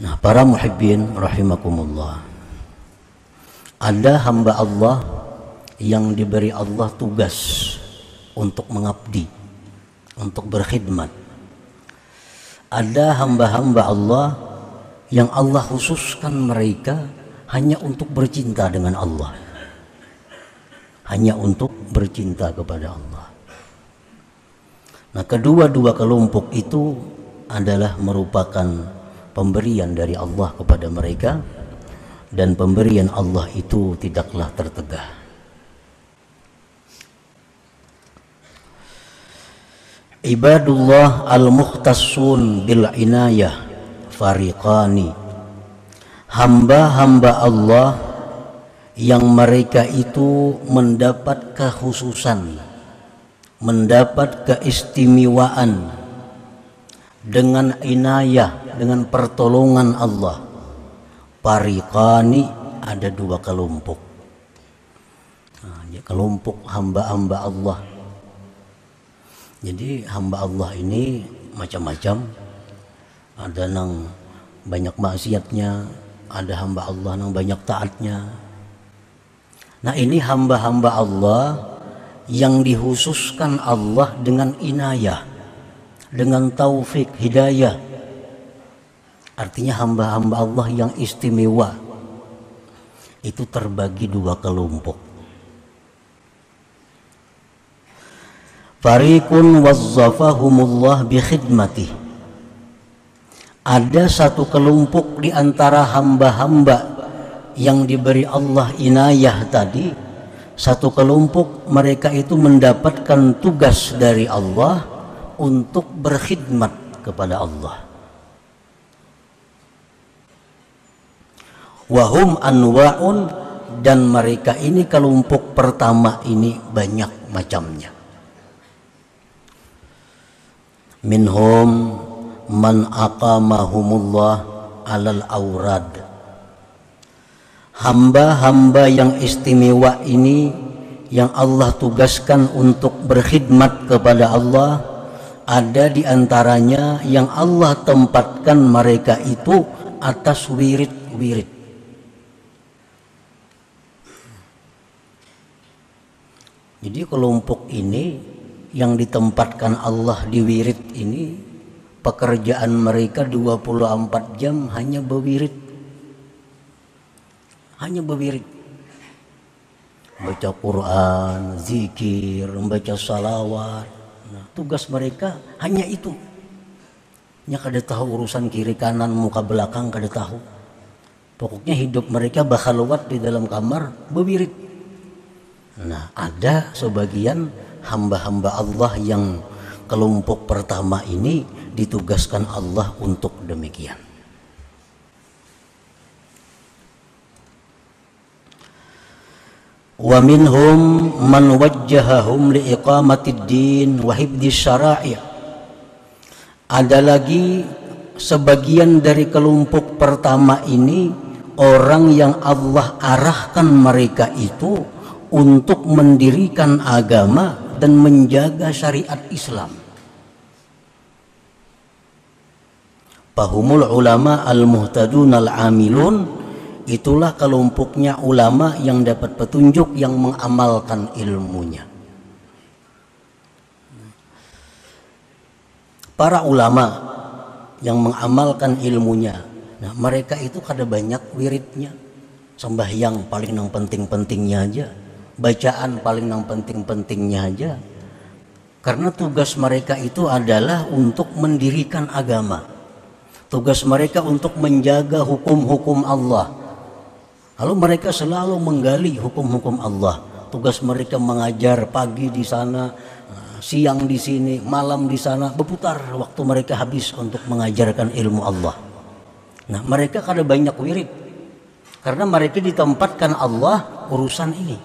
Nah, para muhibbin rahimakumullah, ada hamba Allah yang diberi Allah tugas untuk mengabdi, untuk berkhidmat. Ada hamba-hamba Allah yang Allah khususkan mereka hanya untuk bercinta dengan Allah, hanya untuk bercinta kepada Allah. Nah, kedua-dua kelompok itu adalah merupakan pemberian dari Allah kepada mereka, dan pemberian Allah itu tidaklah tertegah. Ibadullah al-mukhtassun bil inayah fariqani. Hamba-hamba Allah yang mereka itu mendapat kekhususan, mendapat keistimewaan dengan inayah, dengan pertolongan Allah. Fariqani, ada dua kelompok. Nah, kelompok hamba-hamba Allah. Jadi hamba Allah ini macam-macam. Ada yang banyak maksiatnya, ada hamba Allah yang banyak taatnya. Nah, ini hamba-hamba Allah yang dikhususkan Allah dengan inayah, dengan taufik hidayah. Artinya hamba-hamba Allah yang istimewa itu terbagi dua kelompok. Fariqun wazzafahumullah bi khidmatih. Ada satu kelompok di antara hamba-hamba yang diberi Allah inayah tadi. Satu kelompok mereka itu mendapatkan tugas dari Allah untuk berkhidmat kepada Allah. Wahum anwa'un, dan mereka ini kelompok pertama ini banyak macamnya. Minhum man aqamahumullah alal aurad. Hamba-hamba yang istimewa ini yang Allah tugaskan untuk berkhidmat kepada Allah, ada di antaranya yang Allah tempatkan mereka itu atas wirid-wirid. Jadi kelompok ini yang ditempatkan Allah di wirid ini, pekerjaan mereka 24 jam hanya berwirid. Hanya berwirid. Baca Quran, zikir, membaca salawat. Nah, tugas mereka hanya itu. Nya kada tahu urusan kiri kanan, muka belakang kada tahu. Pokoknya hidup mereka bakhalwat di dalam kamar berwirid. Nah, ada sebagian hamba-hamba Allah yang kelompok pertama ini ditugaskan Allah untuk demikian. Wa minhum man wajjahahum liiqamatid din wa hifdhis syara'i'. Ada lagi sebagian dari kelompok pertama ini orang yang Allah arahkan mereka itu untuk mendirikan agama dan menjaga syariat Islam. Fahumul ulama al-muhtadun al-amilun. Itulah kelompoknya ulama yang dapat petunjuk, yang mengamalkan ilmunya. Para ulama yang mengamalkan ilmunya, nah mereka itu kada banyak wiridnya. Sembahyang paling yang penting-pentingnya aja, bacaan paling yang penting-pentingnya aja. Karena tugas mereka itu adalah untuk mendirikan agama. Tugas mereka untuk menjaga hukum-hukum Allah. Lalu mereka selalu menggali hukum-hukum Allah. Tugas mereka mengajar pagi di sana, siang di sini, malam di sana, berputar waktu mereka habis untuk mengajarkan ilmu Allah. Nah, mereka kada banyak wirid karena mereka ditempatkan Allah urusan ini.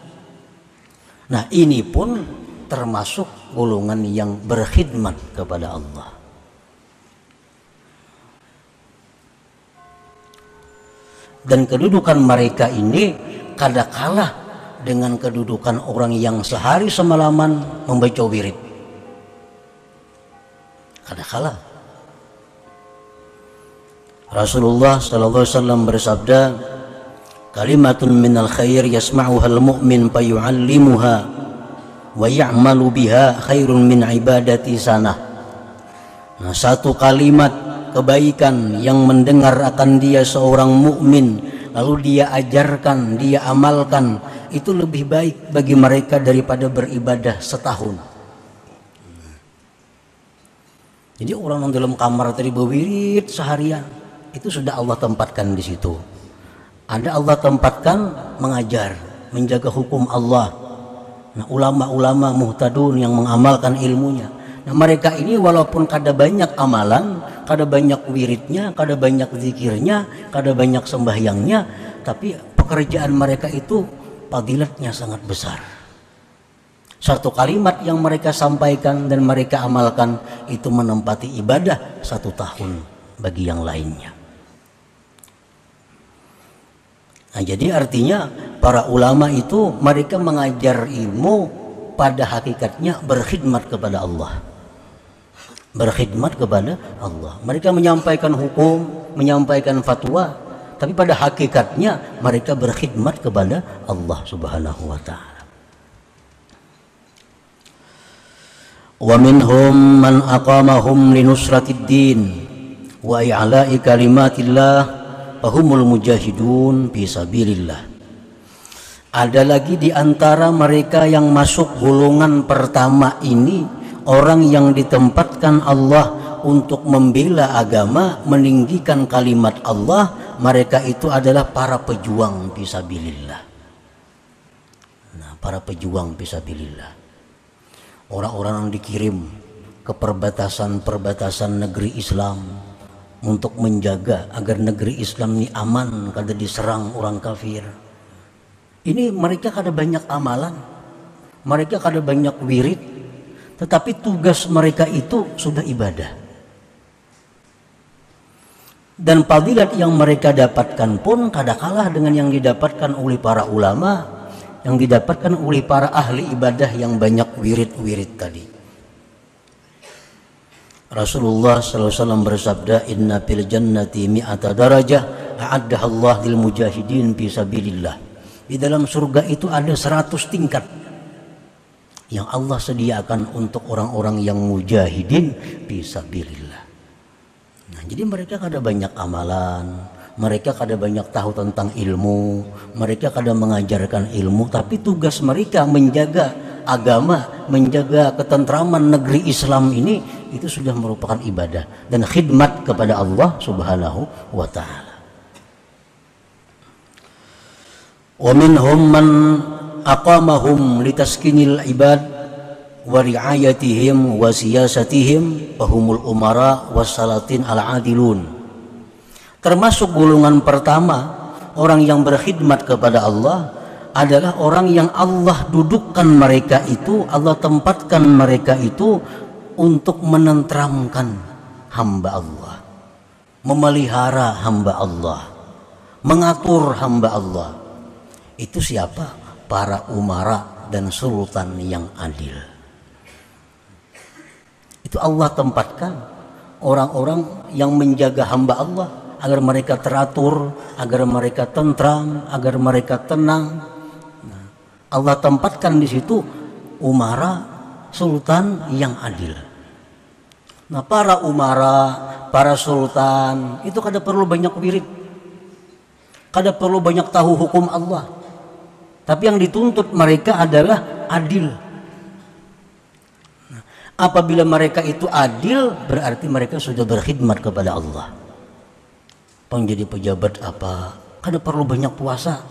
Nah, ini pun termasuk golongan yang berkhidmat kepada Allah. Dan kedudukan mereka ini kada kalah dengan kedudukan orang yang sehari semalaman membaca wirid. Kada kalah. Rasulullah sallallahu alaihi wasallam bersabda, kalimatun minal khair yasma'uhal mu'min fayu'allimuha wa ya'malu biha khairun min ibadati sanah. Nah, satu kalimat kebaikan yang mendengar akan dia seorang mukmin, lalu dia ajarkan, dia amalkan, itu lebih baik bagi mereka daripada beribadah setahun. Jadi orang yang dalam kamar tadi berwirid seharian, itu sudah Allah tempatkan di situ. Ada Allah tempatkan mengajar, menjaga hukum Allah. Nah, ulama-ulama muhtadun yang mengamalkan ilmunya. Nah, mereka ini walaupun kada banyak amalan, kada banyak wiridnya, kada banyak zikirnya, kada banyak sembahyangnya, tapi pekerjaan mereka itu fadilatnya sangat besar. Satu kalimat yang mereka sampaikan dan mereka amalkan itu menempati ibadah 1 tahun bagi yang lainnya. Nah, jadi artinya para ulama itu mereka mengajar ilmu pada hakikatnya berkhidmat kepada Allah. Berkhidmat kepada Allah. Mereka menyampaikan hukum, menyampaikan fatwa, tapi pada hakikatnya mereka berkhidmat kepada Allah Subhanahu wa taala. Wa minhum man aqamahum linusratid din wa i'la'i kalimatillah fahumul mujahidun fi sabilillah. Ada lagi di antara mereka yang masuk golongan pertama ini, orang yang ditempatkan Allah untuk membela agama, meninggikan kalimat Allah. Mereka itu adalah para pejuang fi sabilillah. Nah, para pejuang fi sabilillah, orang-orang yang dikirim ke perbatasan-perbatasan negeri Islam untuk menjaga agar negeri Islam ini aman, kada diserang orang kafir. Ini mereka kada banyak amalan, mereka kada banyak wirid, tetapi tugas mereka itu sudah ibadah. Dan fadilat yang mereka dapatkan pun kada kalah dengan yang didapatkan oleh para ulama, yang didapatkan oleh para ahli ibadah yang banyak wirid-wirid tadi. Rasulullah SAW bersabda, inna fil jannati mi'ata darajah a'addaha Allah lil mujahidin fi sabilillah. Di dalam surga itu ada 100 tingkat yang Allah sediakan untuk orang-orang yang mujahidin fi sabilillah. Nah, jadi mereka kada banyak amalan, mereka kada banyak tahu tentang ilmu, mereka kada mengajarkan ilmu, tapi tugas mereka menjaga agama, menjaga ketentraman negeri Islam ini, itu sudah merupakan ibadah dan khidmat kepada Allah Subhanahu wa taala. Wa minhum man aqamahum litaskinil ibad wa ri'ayatihim wa siyasatihim fahumul umara wassalatin al-adilun. Termasuk golongan pertama, orang yang berkhidmat kepada Allah adalah orang yang Allah dudukkan mereka itu, Allah tempatkan mereka itu untuk menenteramkan hamba Allah, memelihara hamba Allah, mengatur hamba Allah. Itu siapa? Para umara dan sultan yang adil. Itu Allah tempatkan orang-orang yang menjaga hamba Allah agar mereka teratur, agar mereka tentram, agar mereka tenang. Nah, Allah tempatkan di situ umara, sultan yang adil. Nah, para umara, para sultan itu kada perlu banyak wirid, kada perlu banyak tahu hukum Allah, tapi yang dituntut mereka adalah adil. Nah, apabila mereka itu adil, berarti mereka sudah berkhidmat kepada Allah. Penjadi pejabat apa, kada perlu banyak puasa,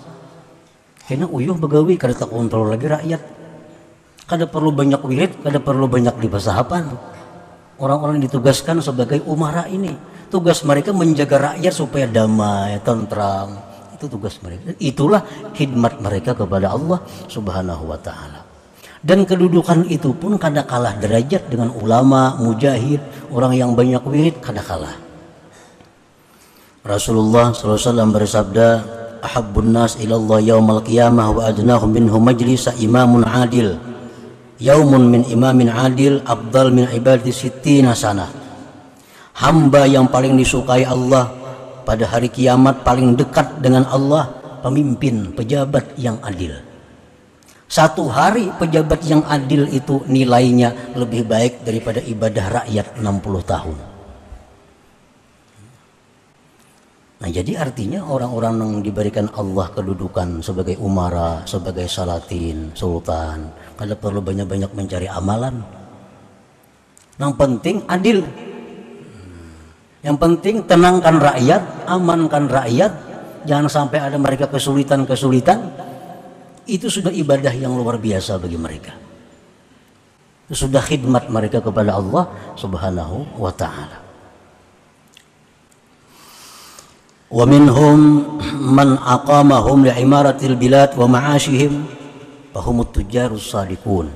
karena uyuh begawi kada tak kontrol lagi rakyat. Kada perlu banyak wirid, kada perlu banyak dibasahapan. Orang-orang ditugaskan sebagai umara ini, tugas mereka menjaga rakyat supaya damai, tentram. Itu tugas mereka. Itulah khidmat mereka kepada Allah Subhanahu wa taala. Dan kedudukan itu pun kada kalah derajat dengan ulama, mujahid, orang yang banyak wirid, kada kalah. Rasulullah SAW bersabda, ahabbun nas ilallah yaumal qiyamah wa adnahum minhum majlisa imamun adil. Yaumun min imamin adil afdal min ibadati sittina sanah. Hamba yang paling disukai Allah, pada hari kiamat paling dekat dengan Allah pemimpin, pejabat yang adil. Satu hari pejabat yang adil itu nilainya lebih baik daripada ibadah rakyat 60 tahun. Nah, jadi artinya orang-orang yang diberikan Allah kedudukan sebagai umara, sebagai salatin, sultan, kada perlu banyak-banyak mencari amalan. Yang penting adil. Yang penting tenangkan rakyat, amankan rakyat, jangan sampai ada mereka kesulitan-kesulitan. Itu sudah ibadah yang luar biasa bagi mereka. Itu sudah khidmat mereka kepada Allah Subhanahu wa ta'ala. Wa minhum man aqamahum li'imaratil bilad wa ma'ashihim fahumut tujarus sadiqun.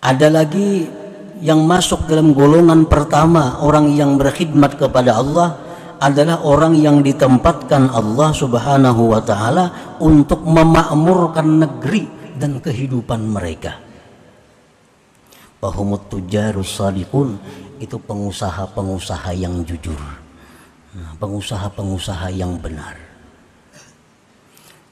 Ada lagi yang masuk dalam golongan pertama, orang yang berkhidmat kepada Allah adalah orang yang ditempatkan Allah Subhanahu wa ta'ala untuk memakmurkan negeri dan kehidupan mereka. Fahumut tujarus sadiqun, itu pengusaha-pengusaha yang jujur, pengusaha-pengusaha yang benar.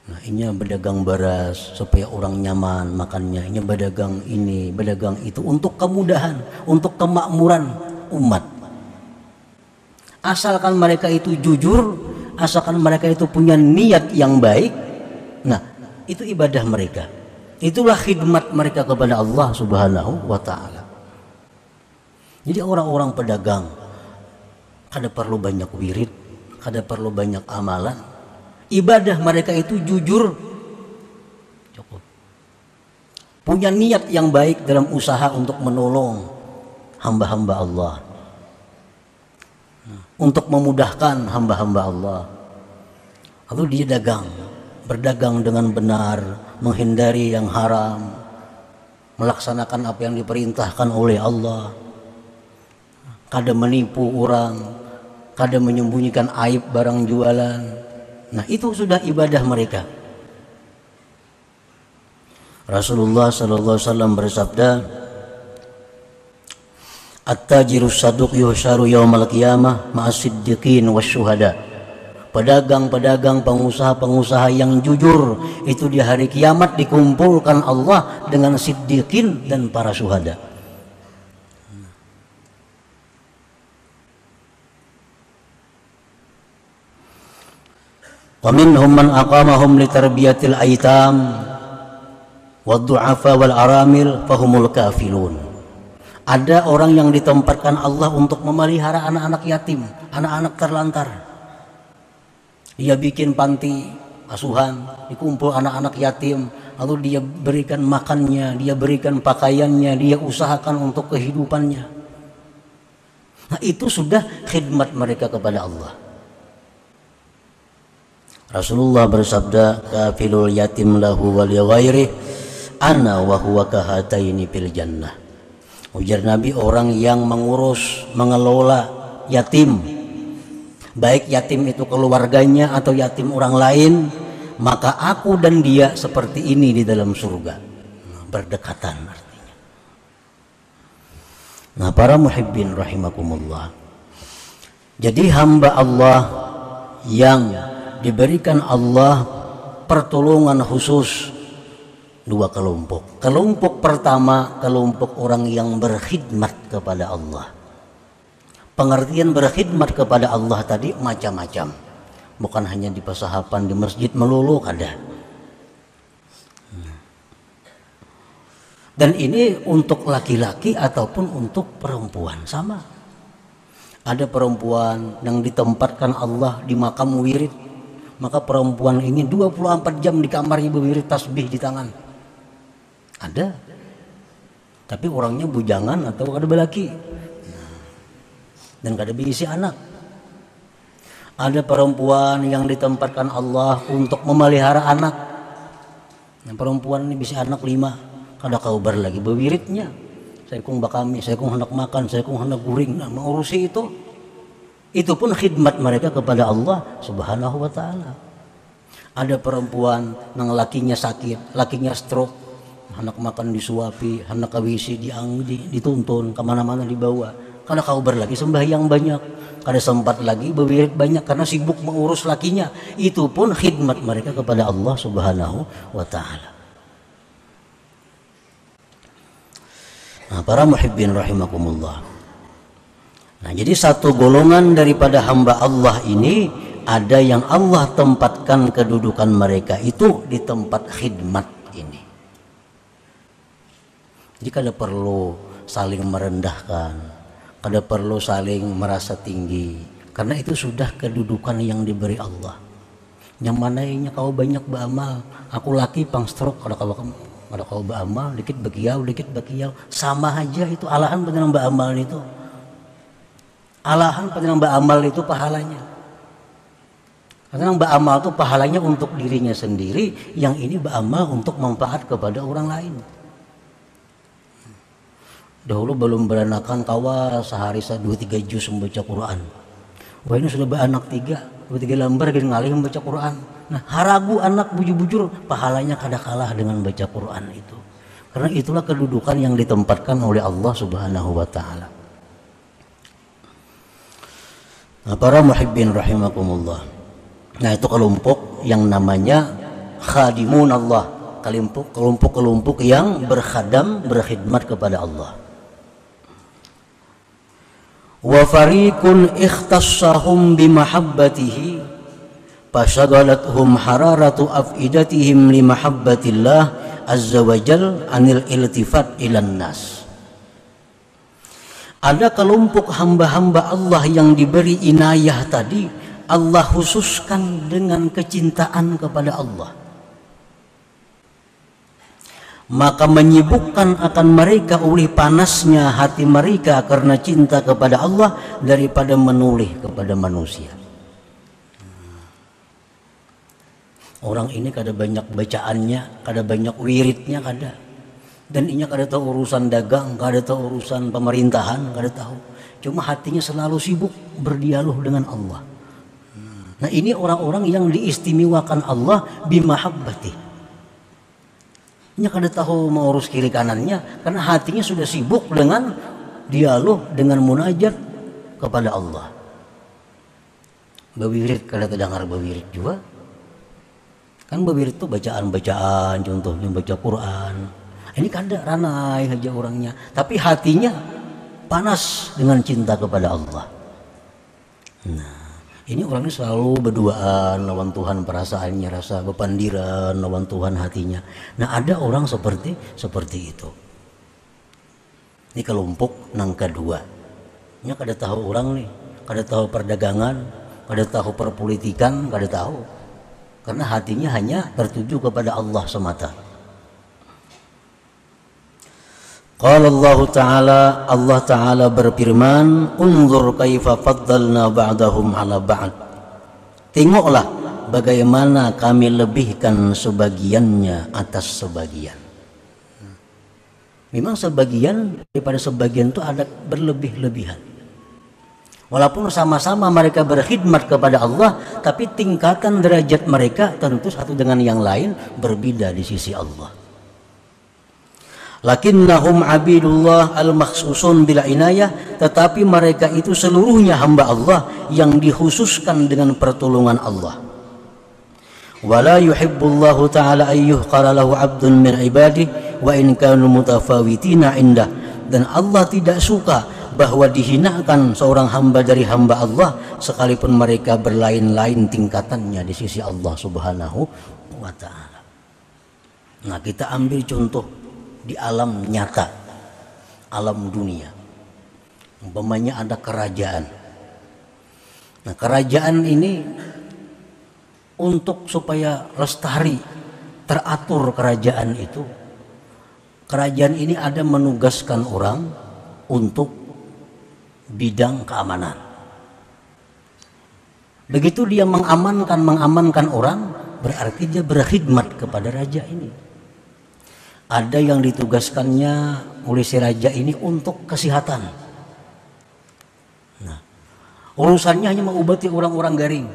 Nah, ini berdagang beras supaya orang nyaman makannya, ini berdagang ini, berdagang itu untuk kemudahan, untuk kemakmuran umat. Asalkan mereka itu jujur, asalkan mereka itu punya niat yang baik, nah itu ibadah mereka. Itulah khidmat mereka kepada Allah Subhanahu wa ta'ala. Jadi orang-orang pedagang kada perlu banyak wirid, kada perlu banyak amalan. Ibadah mereka itu jujur, cukup. Punya niat yang baik dalam usaha untuk menolong hamba-hamba Allah, untuk memudahkan hamba-hamba Allah. Lalu dia berdagang dengan benar, menghindari yang haram, melaksanakan apa yang diperintahkan oleh Allah, kada menipu orang, kada menyembunyikan aib barang jualan. Nah, itu sudah ibadah mereka. Rasulullah sallallahu alaihi wasallam bersabda, "At-tajirus saduq yuhsyaru yaumal qiyamah ma'as siddiqin wasyuhada." Pedagang-pedagang, pengusaha-pengusaha yang jujur itu di hari kiamat dikumpulkan Allah dengan siddiqin dan para syuhada. Wa minhum man aqamahum li tarbiyatil aitam wad-du'afa wal aramil fahumul kafilun. Ada orang yang ditempatkan Allah untuk memelihara anak-anak yatim, anak-anak terlantar. Dia bikin panti asuhan, dikumpul anak-anak yatim, lalu dia berikan makannya, dia berikan pakaiannya, dia usahakan untuk kehidupannya. Nah, itu sudah khidmat mereka kepada Allah. Rasulullah bersabda, kafilul yatim lahu wal ghairi ana wa huwa kahataini fil jannah. Ujar Nabi, orang yang mengurus, mengelola yatim, baik yatim itu keluarganya atau yatim orang lain, maka aku dan dia seperti ini di dalam surga. Berdekatan artinya. Nah, para muhibbin rahimakumullah. Jadi hamba Allah yang diberikan Allah pertolongan khusus dua kelompok. Kelompok pertama, kelompok orang yang berkhidmat kepada Allah. Pengertian berkhidmat kepada Allah tadi macam-macam. Bukan hanya di pasahapan, di masjid melulu kada. Dan ini untuk laki-laki ataupun untuk perempuan sama. Ada perempuan yang ditempatkan Allah di makam wirid, maka perempuan ini 24 jam di kamarnya berwirid tasbih di tangan. Ada. Tapi orangnya bujangan atau kada belaki. Dan kada berisi anak. Ada perempuan yang ditempatkan Allah untuk memelihara anak. Nah, perempuan ini bisa anak 5, kada kaubar lagi berwiridnya. Saya kung bakami, saya kung hendak makan, saya kung hendak guring, nah, mengurusi itu. Itu pun khidmat mereka kepada Allah Subhanahu wa ta'ala. Ada perempuan yang lakinya sakit, lakinya stroke, hendak makan disuapi, hendak kawisi dituntun, kemana-mana dibawa. Kada kau berlagi sembahyang banyak, kada sempat lagi berwirid banyak karena sibuk mengurus lakinya. Itu pun khidmat mereka kepada Allah Subhanahu wa taala. Nah, para muhibbin rahimakumullah. Nah, jadi satu golongan daripada hamba Allah ini ada yang Allah tempatkan kedudukan mereka itu di tempat khidmat ini. Jadi kada perlu saling merendahkan, kada perlu saling merasa tinggi, karena itu sudah kedudukan yang diberi Allah. Yang mananya kau banyak beramal, aku laki pang stroke, kada kau beramal, dikit bakiau, sama aja itu. Alahan penjenang beramal itu, alahan penjenang beramal itu pahalanya. Karena beramal itu pahalanya untuk dirinya sendiri, yang ini beramal untuk manfaat kepada orang lain. Dahulu belum beranakan kawa sehari 2-3 juz membaca Quran. Wah, ini sudah beranak 2-3 lembar gini ngalih membaca Quran. Nah, haragu anak bujur-bujur pahalanya kada kalah dengan baca Quran itu. Karena itulah kedudukan yang ditempatkan oleh Allah Subhanahu wa taala. Nah, para muhibbin rahimakumullah. Nah, itu kelompok yang namanya khadimun Allah, kelompok yang berkhidmat kepada Allah. Wa fariqun ikhtassahum bimahabbatihi fasagalathum hararatu afidatihim limahabbatillah azza wajal anil iltifat ilan nas. Ada kelompok hamba-hamba Allah yang diberi inayah tadi, Allah khususkan dengan kecintaan kepada Allah, maka menyibukkan akan mereka oleh panasnya hati mereka karena cinta kepada Allah daripada menoleh kepada manusia. Orang ini kada banyak bacaannya, kada banyak wiridnya, kada. Dan ini kada tahu urusan dagang, kada tahu urusan pemerintahan, kada tahu. Cuma hatinya selalu sibuk berdialog dengan Allah. Nah, ini orang-orang yang diistimewakan Allah bimahabbati. Nya kada tahu mengurus kiri kanannya karena hatinya sudah sibuk dengan dialog, dengan munajat kepada Allah. Bawirid kada terdengar bawirid juga. Kan bawirid itu bacaan-bacaan, contohnya baca Quran. Ini kada ranai aja orangnya, tapi hatinya panas dengan cinta kepada Allah. Nah, ini orangnya selalu berduaan lawan Tuhan, perasaannya rasa bepandiran lawan Tuhan hatinya. Nah, ada orang seperti itu. Ini kelompok nang kedua. Nya kada tahu orang nih, kada tahu perdagangan, kada tahu perpolitikan, kada tahu. Karena hatinya hanya tertuju kepada Allah semata. Qala Allah Ta'ala berfirman, unzur kaifa faddalna ba'dahum ala ba'd. Tengoklah bagaimana kami lebihkan sebagiannya atas sebagian. Memang sebagian daripada sebagian itu ada berlebih-lebihan. Walaupun sama-sama mereka berkhidmat kepada Allah, tapi tingkatan derajat mereka tentu satu dengan yang lain berbeda di sisi Allah. Lakinnahum abidullah al-makhsusun bila inayah, tetapi mereka itu seluruhnya hamba Allah yang dikhususkan dengan pertolongan Allah. Wala yuhibbullahu ta'ala ayyuhqara lahu 'abdun min ibadihi wa in kanu mutafawitina indah. Dan Allah tidak suka bahwa dihinakan seorang hamba dari hamba Allah sekalipun mereka berlain-lain tingkatannya di sisi Allah Subhanahu wa ta'ala. Nah, kita ambil contoh di alam nyata, alam dunia. Umpamanya ada kerajaan. Nah, kerajaan ini untuk supaya lestari, teratur kerajaan itu, kerajaan ini ada menugaskan orang untuk bidang keamanan. Begitu dia mengamankan orang, berarti dia berkhidmat kepada raja ini. Ada yang ditugaskannya oleh si raja ini untuk kesehatan. Nah, urusannya hanya mengobati orang-orang garing.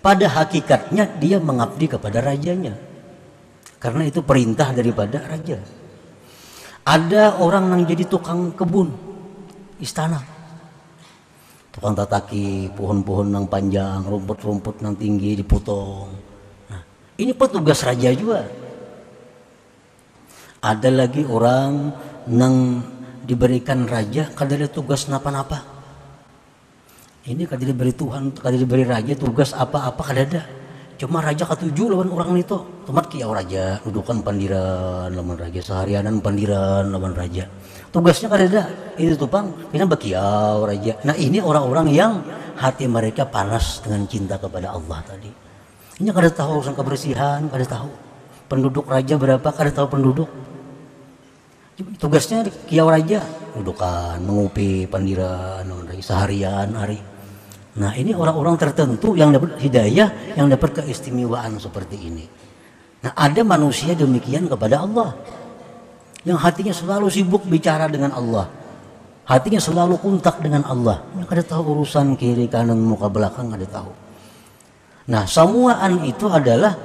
Pada hakikatnya dia mengabdi kepada rajanya, karena itu perintah daripada raja. Ada orang yang jadi tukang kebun istana, tukang tataki pohon-pohon yang panjang, rumput-rumput yang tinggi dipotong. Nah, ini petugas raja juga. Ada lagi orang yang diberikan raja kada ada tugas napa-napa. Ini kada diberi Tuhan, kada diberi raja tugas apa-apa kada ada. Cuma raja katuju lawan orang itu. Tomat kiau raja, dudukan pandiran lawan raja, seharianan pandiran lawan raja. Tugasnya kada ada. Itu tupang, ini bakiau raja. Nah, ini orang-orang yang hati mereka panas dengan cinta kepada Allah tadi. Ini kada tahu urusan kebersihan, kada tahu. Penduduk raja berapa, kada tahu penduduk. Tugasnya kiau raja, dudukan, mengupi pandiran lawan raja seharian hari. Nah, ini orang-orang tertentu yang dapat hidayah, yang dapat keistimewaan seperti ini. Nah, ada manusia demikian kepada Allah, yang hatinya selalu sibuk bicara dengan Allah, hatinya selalu kontak dengan Allah. Yang kada tahu urusan kiri kanan muka belakang, kada tahu. Nah, semuaan itu adalah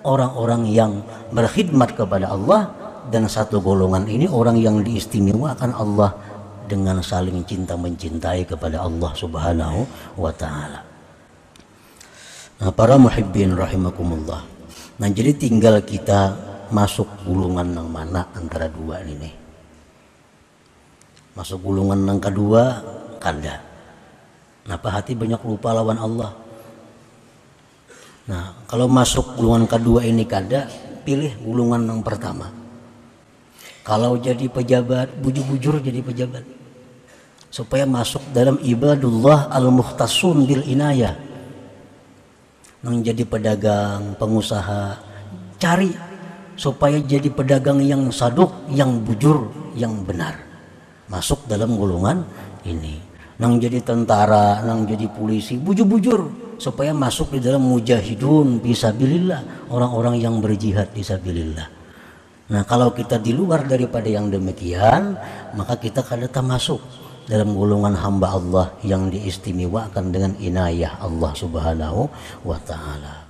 orang-orang yang berkhidmat kepada Allah, dan satu golongan ini orang yang diistimewakan Allah dengan saling cinta mencintai kepada Allah Subhanahu wa taala. Nah, para muhibbin rahimakumullah. Nah, jadi tinggal kita masuk gulungan yang mana antara dua ini. Masuk gulungan yang kedua kada. Kenapa hati banyak lupa lawan Allah? Nah, kalau masuk gulungan kedua ini kada, pilih gulungan yang pertama. Kalau jadi pejabat, bujur-bujur jadi pejabat, supaya masuk dalam ibadullah al-mukhtasun bil inayah. Nang jadi pedagang, pengusaha, cari supaya jadi pedagang yang saduk, yang bujur, yang benar. Masuk dalam golongan ini. Nang jadi tentara, nang jadi polisi, bujur-bujur supaya masuk di dalam mujahidun fisabilillah, orang-orang yang berjihad fisabilillah. Nah, kalau kita di luar daripada yang demikian, maka kita kada termasuk dalam golongan hamba Allah yang diistimewakan dengan inayah Allah Subhanahu wa taala.